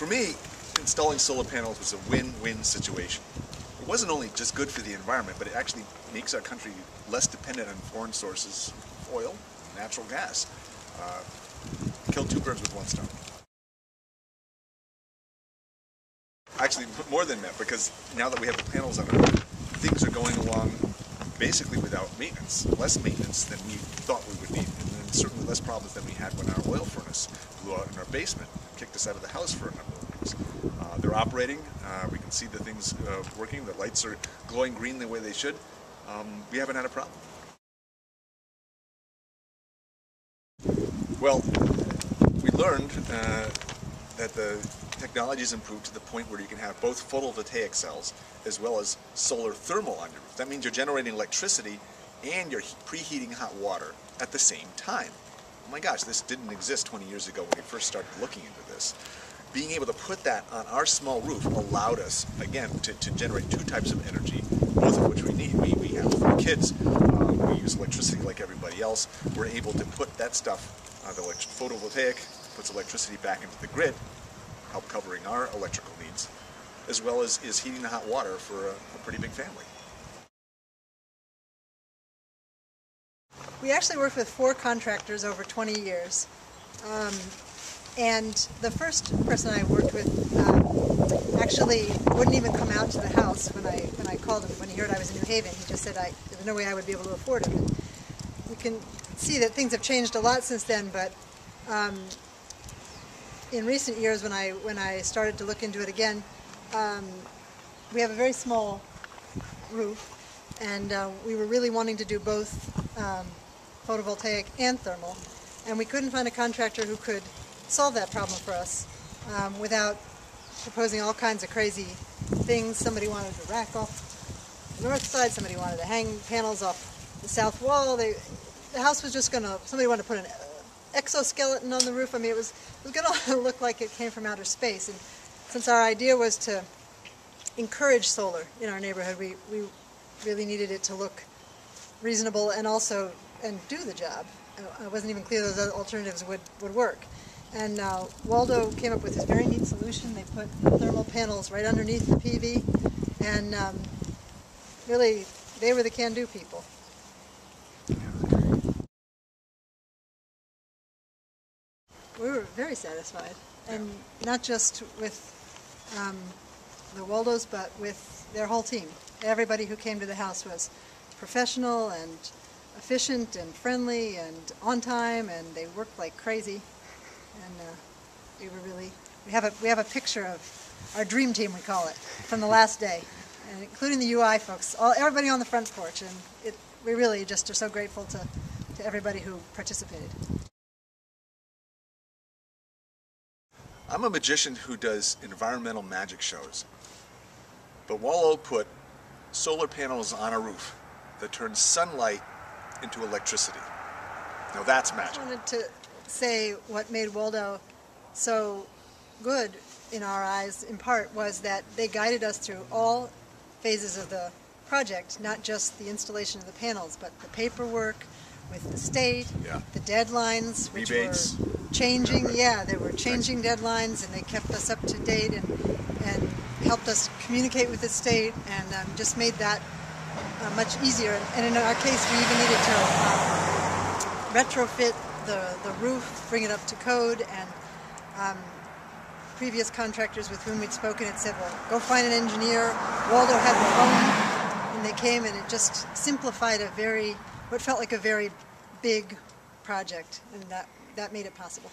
For me, installing solar panels was a win-win situation. It wasn't only just good for the environment, but it actually makes our country less dependent on foreign sources, oil, natural gas. Kill two birds with one stone. Actually, more than that, because now that we have the panels on our roof, things are going along basically without maintenance. Less maintenance than we thought we would need, and then certainly less problems than we had when our oil furnace blew out in our basement, kicked us out of the house for a number of weeks. They're operating. We can see the things working. The lights are glowing green the way they should. We haven't had a problem. Well, we learned that the technology has improved to the point where you can have both photovoltaic cells as well as solar thermal on your roof. That means you're generating electricity and you're preheating hot water at the same time. Oh my gosh, this didn't exist 20 years ago when we first started looking into this. Being able to put that on our small roof allowed us, again, to generate two types of energy, both of which we need. We have 3 kids, we use electricity like everybody else. We're able to put that stuff, the photovoltaic puts electricity back into the grid, help covering our electrical needs, as well as is heating the hot water for a pretty big family. We actually worked with 4 contractors over 20 years. And the first person I worked with actually wouldn't even come out to the house when I called him. When he heard I was in New Haven, he just said there was no way I would be able to afford him. And we can see that things have changed a lot since then, but in recent years when I started to look into it again, we have a very small roof, and we were really wanting to do both photovoltaic and thermal, and we couldn't find a contractor who could solve that problem for us without proposing all kinds of crazy things. Somebody wanted to rack off the north side, somebody wanted to hang panels off the south wall. The house was just somebody wanted to put an exoskeleton on the roof. I mean, it was going to look like it came from outer space. And since our idea was to encourage solar in our neighborhood, we really needed it to look reasonable and do the job. It wasn't even clear those other alternatives would work. And Waldo came up with this very neat solution. They put thermal panels right underneath the PV, and really, they were the can-do people. We were very satisfied, and not just with the Waldos, but with their whole team. Everybody who came to the house was professional and efficient and friendly and on time, and they worked like crazy. And we have a picture of our dream team, we call it, from the last day, and including the UI folks, everybody on the front porch, and we really just are so grateful to everybody who participated. I'm a magician who does environmental magic shows, but Waldo put solar panels on a roof that turns sunlight into electricity. Now that's magic. I wanted to say what made Waldo so good in our eyes, in part, was that they guided us through all phases of the project, not just the installation of the panels, but the paperwork with the state, the deadlines, which rebates were changing. They were changing deadlines, and they kept us up to date and helped us communicate with the state, and just made that much easier. And in our case, we even needed to retrofit the roof, bring it up to code, and previous contractors with whom we'd spoken had said, well, go find an engineer. Waldo had the phone, and they came, and it just simplified what felt like a very big project, and that made it possible.